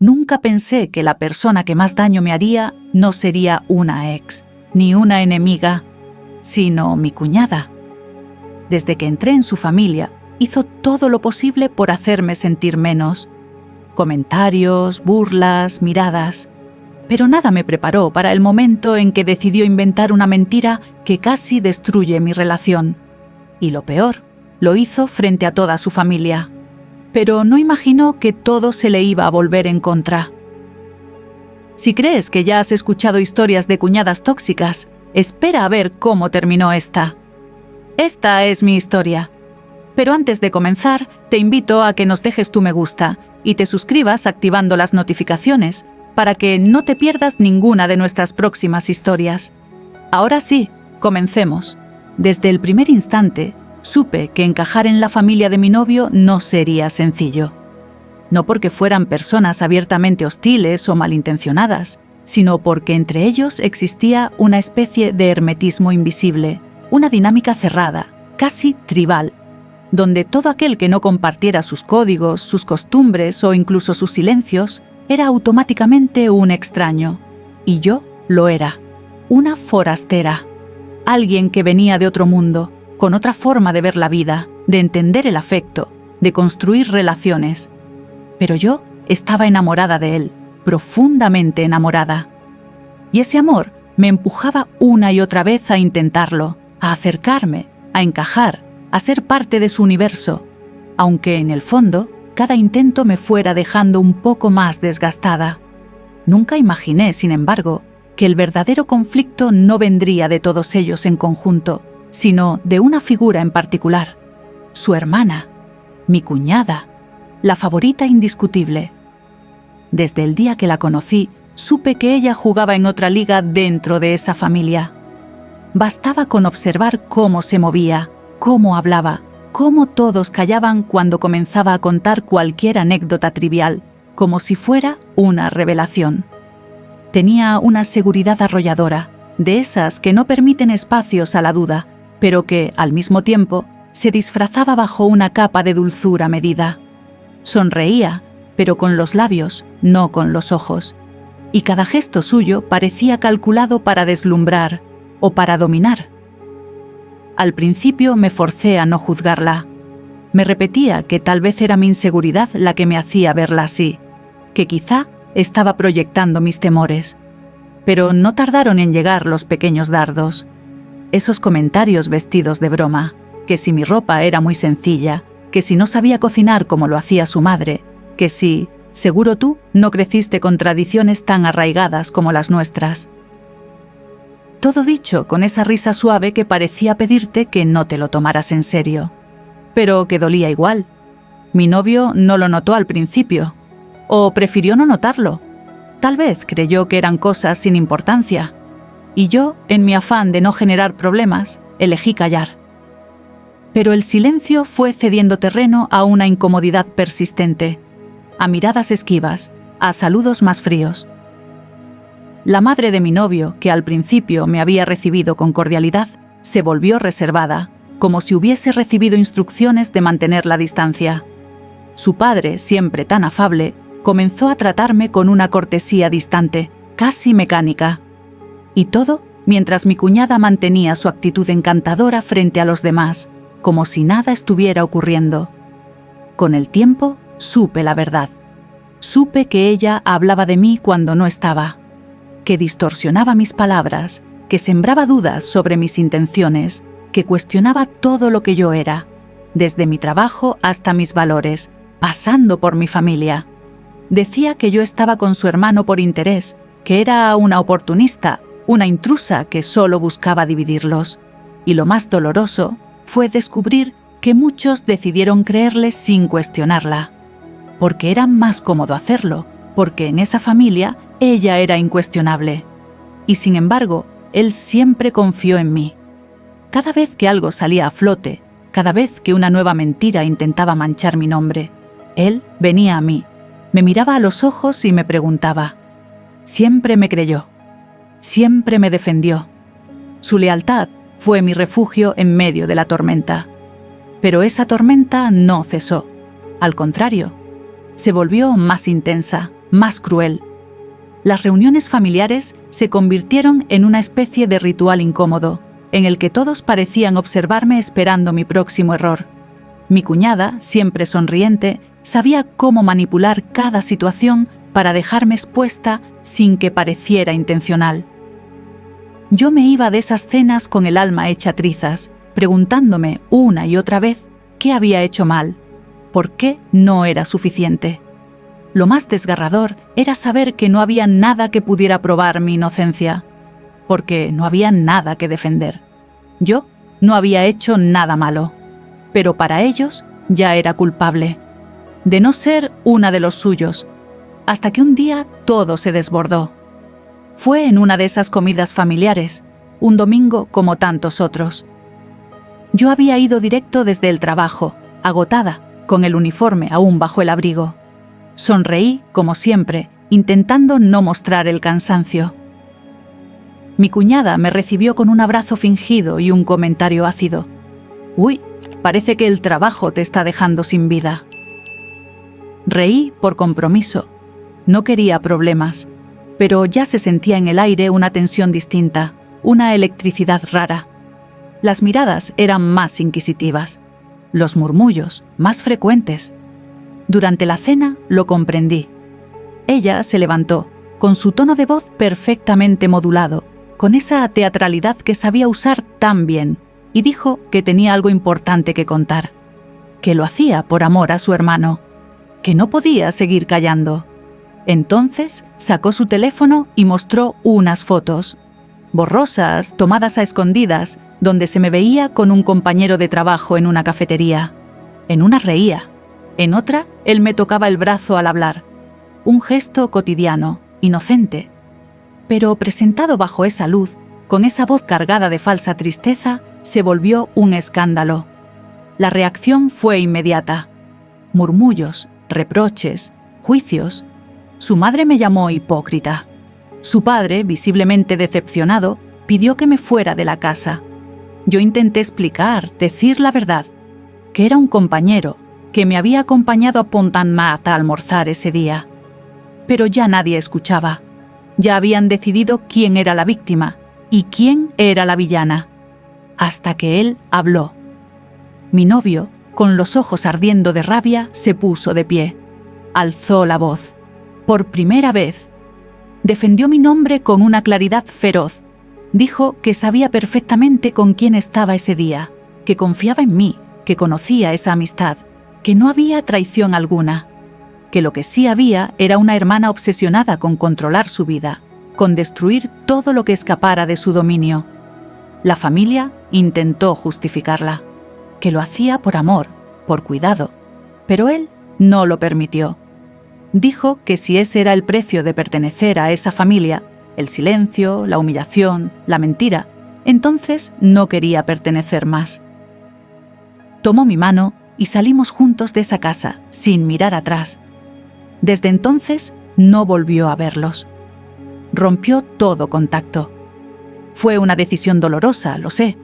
Nunca pensé que la persona que más daño me haría no sería una ex, ni una enemiga, sino mi cuñada. Desde que entré en su familia, hizo todo lo posible por hacerme sentir menos. Comentarios, burlas, miradas. Pero nada me preparó para el momento en que decidió inventar una mentira que casi destruye mi relación. Y lo peor, lo hizo frente a toda su familia. Pero no imaginó que todo se le iba a volver en contra. Si crees que ya has escuchado historias de cuñadas tóxicas, espera a ver cómo terminó esta. Esta es mi historia. Pero antes de comenzar, te invito a que nos dejes tu me gusta y te suscribas activando las notificaciones para que no te pierdas ninguna de nuestras próximas historias. Ahora sí, comencemos. Desde el primer instante, supe que encajar en la familia de mi novio no sería sencillo. No porque fueran personas abiertamente hostiles o malintencionadas, sino porque entre ellos existía una especie de hermetismo invisible, una dinámica cerrada, casi tribal, donde todo aquel que no compartiera sus códigos, sus costumbres o incluso sus silencios, era automáticamente un extraño. Y yo lo era, una forastera, alguien que venía de otro mundo, con otra forma de ver la vida, de entender el afecto, de construir relaciones. Pero yo estaba enamorada de él, profundamente enamorada. Y ese amor me empujaba una y otra vez a intentarlo, a acercarme, a encajar, a ser parte de su universo, aunque en el fondo cada intento me fuera dejando un poco más desgastada. Nunca imaginé, sin embargo, que el verdadero conflicto no vendría de todos ellos en conjunto, sino de una figura en particular, su hermana, mi cuñada, la favorita indiscutible. Desde el día que la conocí, supe que ella jugaba en otra liga dentro de esa familia. Bastaba con observar cómo se movía, cómo hablaba, cómo todos callaban cuando comenzaba a contar cualquier anécdota trivial, como si fuera una revelación. Tenía una seguridad arrolladora, de esas que no permiten espacios a la duda, pero que, al mismo tiempo, se disfrazaba bajo una capa de dulzura medida. Sonreía, pero con los labios, no con los ojos, y cada gesto suyo parecía calculado para deslumbrar o para dominar. Al principio me forcé a no juzgarla. Me repetía que tal vez era mi inseguridad la que me hacía verla así, que quizá estaba proyectando mis temores. Pero no tardaron en llegar los pequeños dardos. Esos comentarios vestidos de broma, que si mi ropa era muy sencilla, que si no sabía cocinar como lo hacía su madre, que si, seguro tú, no creciste con tradiciones tan arraigadas como las nuestras. Todo dicho con esa risa suave que parecía pedirte que no te lo tomaras en serio, pero que dolía igual. Mi novio no lo notó al principio, o prefirió no notarlo. Tal vez creyó que eran cosas sin importancia, y yo, en mi afán de no generar problemas, elegí callar. Pero el silencio fue cediendo terreno a una incomodidad persistente, a miradas esquivas, a saludos más fríos. La madre de mi novio, que al principio me había recibido con cordialidad, se volvió reservada, como si hubiese recibido instrucciones de mantener la distancia. Su padre, siempre tan afable, comenzó a tratarme con una cortesía distante, casi mecánica. Y todo mientras mi cuñada mantenía su actitud encantadora frente a los demás, como si nada estuviera ocurriendo. Con el tiempo, supe la verdad. Supe que ella hablaba de mí cuando no estaba, que distorsionaba mis palabras, que sembraba dudas sobre mis intenciones, que cuestionaba todo lo que yo era, desde mi trabajo hasta mis valores, pasando por mi familia. Decía que yo estaba con su hermano por interés, que era una oportunista, una intrusa que solo buscaba dividirlos. Y lo más doloroso fue descubrir que muchos decidieron creerle sin cuestionarla, porque era más cómodo hacerlo, porque en esa familia ella era incuestionable. Y sin embargo, él siempre confió en mí. Cada vez que algo salía a flote, cada vez que una nueva mentira intentaba manchar mi nombre, él venía a mí, me miraba a los ojos y me preguntaba. Siempre me creyó, siempre me defendió. Su lealtad fue mi refugio en medio de la tormenta. Pero esa tormenta no cesó. Al contrario, se volvió más intensa, más cruel. Las reuniones familiares se convirtieron en una especie de ritual incómodo, en el que todos parecían observarme esperando mi próximo error. Mi cuñada, siempre sonriente, sabía cómo manipular cada situación para dejarme expuesta sin que pareciera intencional. Yo me iba de esas cenas con el alma hecha trizas, preguntándome una y otra vez qué había hecho mal, por qué no era suficiente. Lo más desgarrador era saber que no había nada que pudiera probar mi inocencia, porque no había nada que defender. Yo no había hecho nada malo, pero para ellos ya era culpable, de no ser una de los suyos, hasta que un día todo se desbordó. Fue en una de esas comidas familiares, un domingo como tantos otros. Yo había ido directo desde el trabajo, agotada, con el uniforme aún bajo el abrigo. Sonreí, como siempre, intentando no mostrar el cansancio. Mi cuñada me recibió con un abrazo fingido y un comentario ácido. «Uy, parece que el trabajo te está dejando sin vida». Reí por compromiso. No quería problemas, pero ya se sentía en el aire una tensión distinta, una electricidad rara. Las miradas eran más inquisitivas, los murmullos más frecuentes. Durante la cena lo comprendí. Ella se levantó, con su tono de voz perfectamente modulado, con esa teatralidad que sabía usar tan bien, y dijo que tenía algo importante que contar, que lo hacía por amor a su hermano, que no podía seguir callando. Entonces sacó su teléfono y mostró unas fotos, borrosas, tomadas a escondidas, donde se me veía con un compañero de trabajo en una cafetería. En una reía, en otra él me tocaba el brazo al hablar. Un gesto cotidiano, inocente. Pero presentado bajo esa luz, con esa voz cargada de falsa tristeza, se volvió un escándalo. La reacción fue inmediata. Murmullos, reproches, juicios. Su madre me llamó hipócrita. Su padre, visiblemente decepcionado, pidió que me fuera de la casa. Yo intenté explicar, decir la verdad, que era un compañero, que me había acompañado a Pont-Amat a almorzar ese día. Pero ya nadie escuchaba. Ya habían decidido quién era la víctima y quién era la villana. Hasta que él habló. Mi novio, con los ojos ardiendo de rabia, se puso de pie. Alzó la voz. Por primera vez. Defendió mi nombre con una claridad feroz. Dijo que sabía perfectamente con quién estaba ese día, que confiaba en mí, que conocía esa amistad, que no había traición alguna, que lo que sí había era una hermana obsesionada con controlar su vida, con destruir todo lo que escapara de su dominio. La familia intentó justificarla, que lo hacía por amor, por cuidado, pero él no lo permitió. Dijo que si ese era el precio de pertenecer a esa familia, el silencio, la humillación, la mentira, entonces no quería pertenecer más. Tomó mi mano y salimos juntos de esa casa, sin mirar atrás. Desde entonces no volvió a verlos. Rompió todo contacto. Fue una decisión dolorosa, lo sé.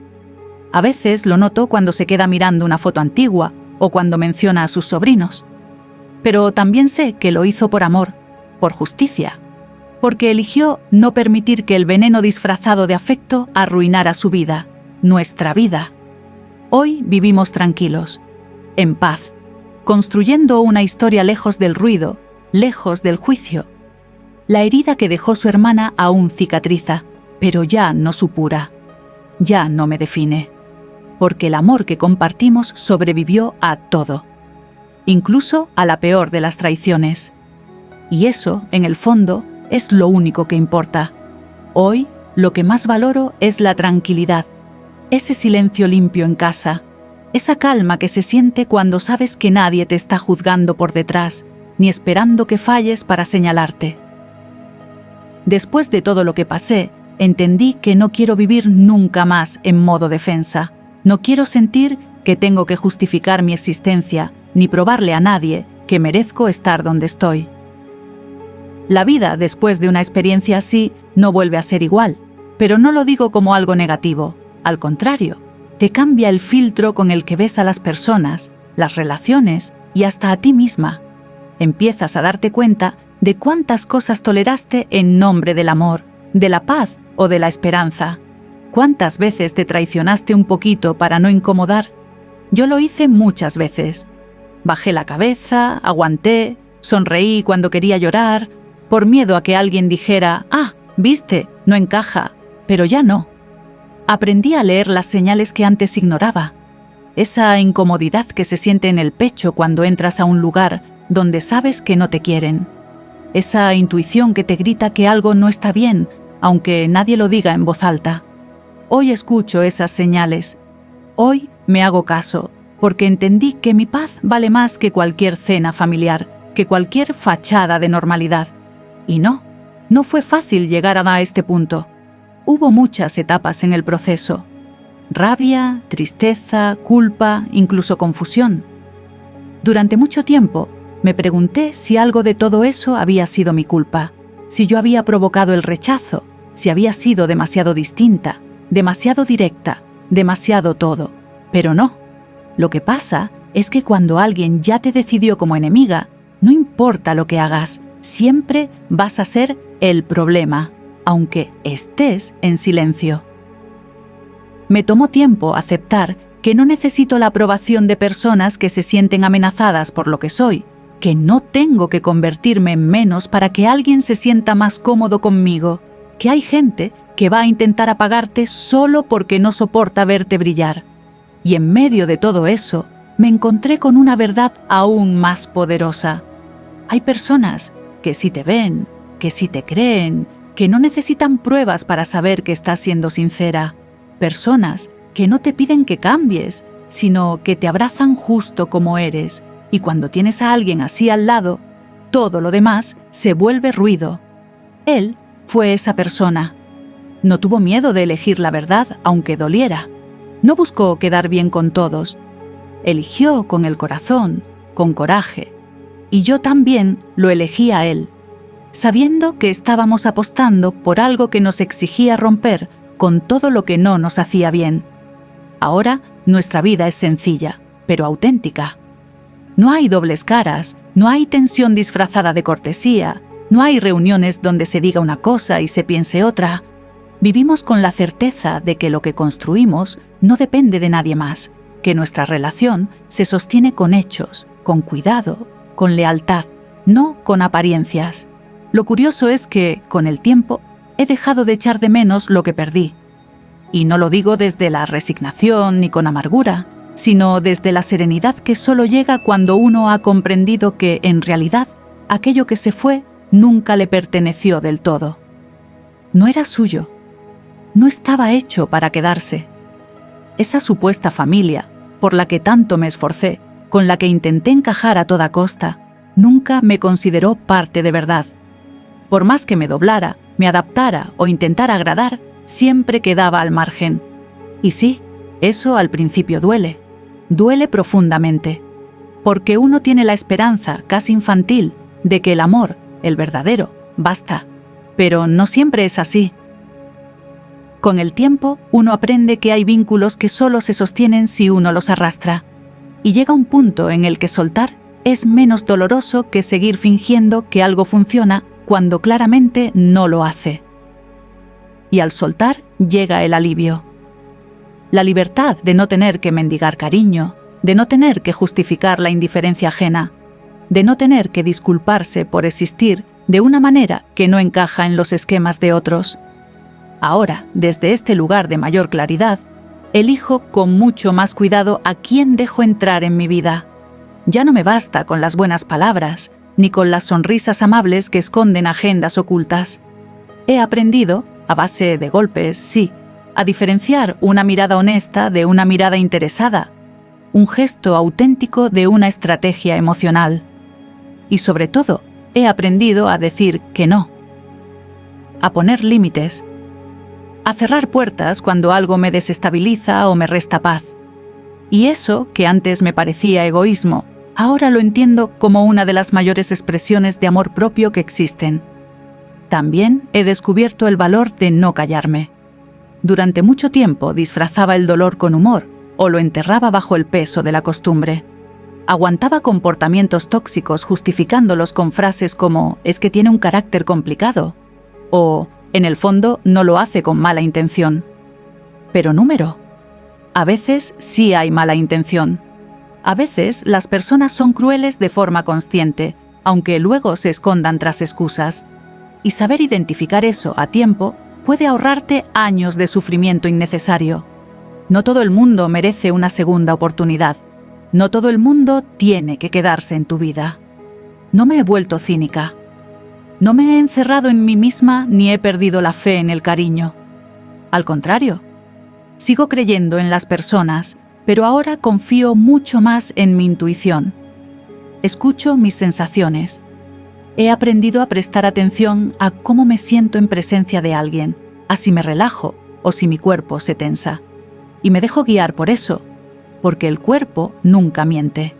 A veces lo noto cuando se queda mirando una foto antigua o cuando menciona a sus sobrinos. Pero también sé que lo hizo por amor, por justicia, porque eligió no permitir que el veneno disfrazado de afecto arruinara su vida, nuestra vida. Hoy vivimos tranquilos, en paz, construyendo una historia lejos del ruido, lejos del juicio. La herida que dejó su hermana aún cicatriza, pero ya no supura, ya no me define, porque el amor que compartimos sobrevivió a todo, incluso a la peor de las traiciones. Y eso, en el fondo, es lo único que importa. Hoy, lo que más valoro es la tranquilidad, ese silencio limpio en casa, esa calma que se siente cuando sabes que nadie te está juzgando por detrás, ni esperando que falles para señalarte. Después de todo lo que pasé, entendí que no quiero vivir nunca más en modo defensa. No quiero sentir que tengo que justificar mi existencia, ni probarle a nadie que merezco estar donde estoy. La vida, después de una experiencia así, no vuelve a ser igual, pero no lo digo como algo negativo. Al contrario, te cambia el filtro con el que ves a las personas, las relaciones y hasta a ti misma. Empiezas a darte cuenta de cuántas cosas toleraste en nombre del amor, de la paz o de la esperanza. ¿Cuántas veces te traicionaste un poquito para no incomodar? Yo lo hice muchas veces. Bajé la cabeza, aguanté, sonreí cuando quería llorar, por miedo a que alguien dijera, «Ah, viste, no encaja», pero ya no. Aprendí a leer las señales que antes ignoraba. Esa incomodidad que se siente en el pecho cuando entras a un lugar donde sabes que no te quieren. Esa intuición que te grita que algo no está bien, aunque nadie lo diga en voz alta. Hoy escucho esas señales. Hoy me hago caso, porque entendí que mi paz vale más que cualquier cena familiar, que cualquier fachada de normalidad. Y no fue fácil llegar a este punto. Hubo muchas etapas en el proceso. Rabia, tristeza, culpa, incluso confusión. Durante mucho tiempo me pregunté si algo de todo eso había sido mi culpa, si yo había provocado el rechazo, si había sido demasiado distinta, demasiado directa, demasiado todo. Pero no. Lo que pasa es que cuando alguien ya te decidió como enemiga, no importa lo que hagas, siempre vas a ser el problema, aunque estés en silencio. Me tomó tiempo aceptar que no necesito la aprobación de personas que se sienten amenazadas por lo que soy, que no tengo que convertirme en menos para que alguien se sienta más cómodo conmigo, que hay gente que va a intentar apagarte solo porque no soporta verte brillar. Y en medio de todo eso, me encontré con una verdad aún más poderosa. Hay personas que sí te ven, que sí te creen, que no necesitan pruebas para saber que estás siendo sincera. Personas que no te piden que cambies, sino que te abrazan justo como eres. Y cuando tienes a alguien así al lado, todo lo demás se vuelve ruido. Él fue esa persona. No tuvo miedo de elegir la verdad, aunque doliera. No buscó quedar bien con todos. Eligió con el corazón, con coraje. Y yo también lo elegí a él, sabiendo que estábamos apostando por algo que nos exigía romper con todo lo que no nos hacía bien. Ahora nuestra vida es sencilla, pero auténtica. No hay dobles caras, no hay tensión disfrazada de cortesía, no hay reuniones donde se diga una cosa y se piense otra. Vivimos con la certeza de que lo que construimos no depende de nadie más, que nuestra relación se sostiene con hechos, con cuidado, con lealtad, no con apariencias. Lo curioso es que, con el tiempo, he dejado de echar de menos lo que perdí. Y no lo digo desde la resignación ni con amargura, sino desde la serenidad que solo llega cuando uno ha comprendido que, en realidad, aquello que se fue nunca le perteneció del todo. No era suyo. No estaba hecho para quedarse. Esa supuesta familia, por la que tanto me esforcé, con la que intenté encajar a toda costa, nunca me consideró parte de verdad. Por más que me doblara, me adaptara o intentara agradar, siempre quedaba al margen. Y sí, eso al principio duele. Duele profundamente. Porque uno tiene la esperanza, casi infantil, de que el amor, el verdadero, basta. Pero no siempre es así. Con el tiempo, uno aprende que hay vínculos que solo se sostienen si uno los arrastra. Y llega un punto en el que soltar es menos doloroso que seguir fingiendo que algo funciona cuando claramente no lo hace. Y al soltar llega el alivio. La libertad de no tener que mendigar cariño, de no tener que justificar la indiferencia ajena, de no tener que disculparse por existir de una manera que no encaja en los esquemas de otros. Ahora, desde este lugar de mayor claridad, elijo con mucho más cuidado a quién dejo entrar en mi vida. Ya no me basta con las buenas palabras, ni con las sonrisas amables que esconden agendas ocultas. He aprendido, a base de golpes, sí, a diferenciar una mirada honesta de una mirada interesada, un gesto auténtico de una estrategia emocional. Y sobre todo, he aprendido a decir que no, a poner límites, a cerrar puertas cuando algo me desestabiliza o me resta paz. Y eso, que antes me parecía egoísmo, ahora lo entiendo como una de las mayores expresiones de amor propio que existen. También he descubierto el valor de no callarme. Durante mucho tiempo disfrazaba el dolor con humor o lo enterraba bajo el peso de la costumbre. Aguantaba comportamientos tóxicos justificándolos con frases como «es que tiene un carácter complicado» o «en el fondo no lo hace con mala intención». Pero número. A veces sí hay mala intención. A veces las personas son crueles de forma consciente, aunque luego se escondan tras excusas. Y saber identificar eso a tiempo puede ahorrarte años de sufrimiento innecesario. No todo el mundo merece una segunda oportunidad. No todo el mundo tiene que quedarse en tu vida. No me he vuelto cínica. No me he encerrado en mí misma ni he perdido la fe en el cariño. Al contrario, sigo creyendo en las personas, pero ahora confío mucho más en mi intuición. Escucho mis sensaciones. He aprendido a prestar atención a cómo me siento en presencia de alguien, a si me relajo o si mi cuerpo se tensa. Y me dejo guiar por eso, porque el cuerpo nunca miente.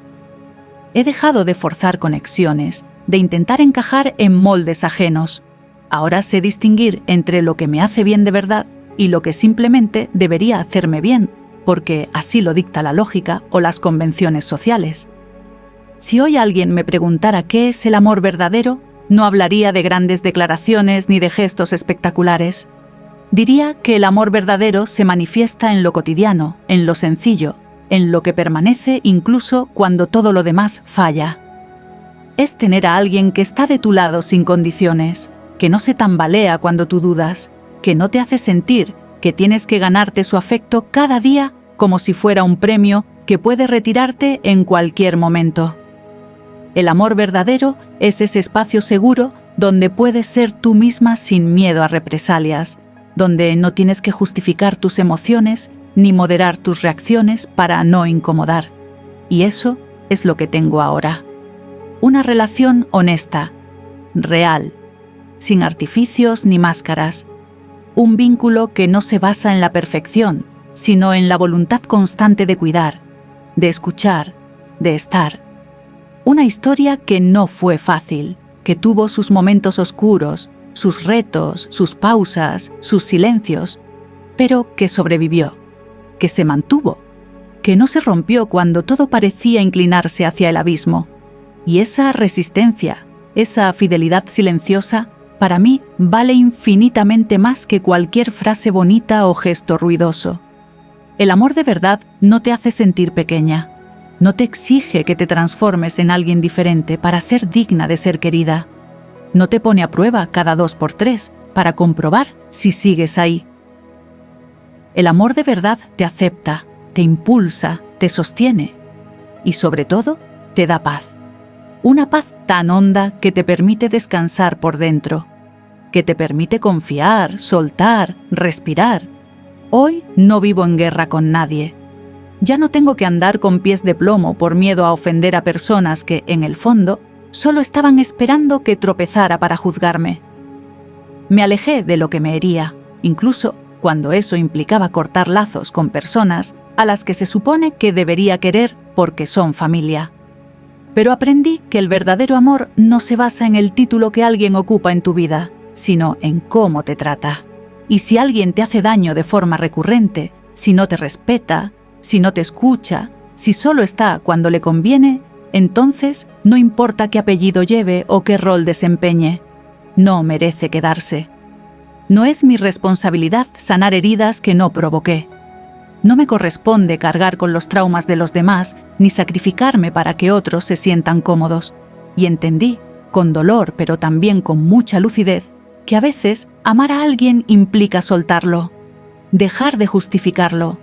He dejado de forzar conexiones, de intentar encajar en moldes ajenos. Ahora sé distinguir entre lo que me hace bien de verdad y lo que simplemente debería hacerme bien, porque así lo dicta la lógica o las convenciones sociales. Si hoy alguien me preguntara qué es el amor verdadero, no hablaría de grandes declaraciones ni de gestos espectaculares. Diría que el amor verdadero se manifiesta en lo cotidiano, en lo sencillo, en lo que permanece incluso cuando todo lo demás falla. Es tener a alguien que está de tu lado sin condiciones, que no se tambalea cuando tú dudas, que no te hace sentir que tienes que ganarte su afecto cada día como si fuera un premio que puede retirarte en cualquier momento. El amor verdadero es ese espacio seguro donde puedes ser tú misma sin miedo a represalias, donde no tienes que justificar tus emociones ni moderar tus reacciones para no incomodar. Y eso es lo que tengo ahora. Una relación honesta, real, sin artificios ni máscaras. Un vínculo que no se basa en la perfección, sino en la voluntad constante de cuidar, de escuchar, de estar. Una historia que no fue fácil, que tuvo sus momentos oscuros, sus retos, sus pausas, sus silencios, pero que sobrevivió, que se mantuvo, que no se rompió cuando todo parecía inclinarse hacia el abismo. Y esa resistencia, esa fidelidad silenciosa, para mí vale infinitamente más que cualquier frase bonita o gesto ruidoso. El amor de verdad no te hace sentir pequeña, no te exige que te transformes en alguien diferente para ser digna de ser querida. No te pone a prueba cada 2 por 3 para comprobar si sigues ahí. El amor de verdad te acepta, te impulsa, te sostiene y sobre todo te da paz. Una paz tan honda que te permite descansar por dentro, que te permite confiar, soltar, respirar. Hoy no vivo en guerra con nadie. Ya no tengo que andar con pies de plomo por miedo a ofender a personas que, en el fondo, solo estaban esperando que tropezara para juzgarme. Me alejé de lo que me hería, incluso cuando eso implicaba cortar lazos con personas a las que se supone que debería querer porque son familia. Pero aprendí que el verdadero amor no se basa en el título que alguien ocupa en tu vida, sino en cómo te trata. Y si alguien te hace daño de forma recurrente, si no te respeta, si no te escucha, si solo está cuando le conviene, entonces no importa qué apellido lleve o qué rol desempeñe, no merece quedarse. No es mi responsabilidad sanar heridas que no provoqué. No me corresponde cargar con los traumas de los demás ni sacrificarme para que otros se sientan cómodos. Y entendí, con dolor pero también con mucha lucidez, que a veces amar a alguien implica soltarlo, dejar de justificarlo,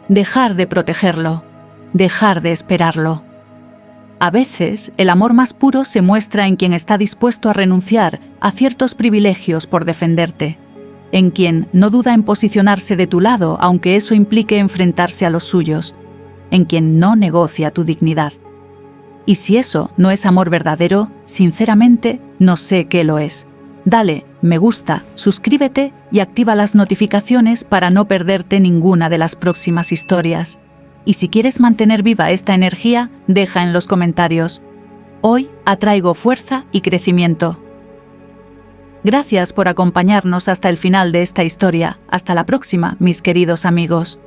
dejar de protegerlo, dejar de esperarlo. A veces el amor más puro se muestra en quien está dispuesto a renunciar a ciertos privilegios por defenderte, en quien no duda en posicionarse de tu lado aunque eso implique enfrentarse a los suyos, en quien no negocia tu dignidad. Y si eso no es amor verdadero, sinceramente no sé qué lo es. Dale me gusta, suscríbete y activa las notificaciones para no perderte ninguna de las próximas historias. Y si quieres mantener viva esta energía, deja en los comentarios. Hoy atraigo fuerza y crecimiento. Gracias por acompañarnos hasta el final de esta historia. Hasta la próxima, mis queridos amigos.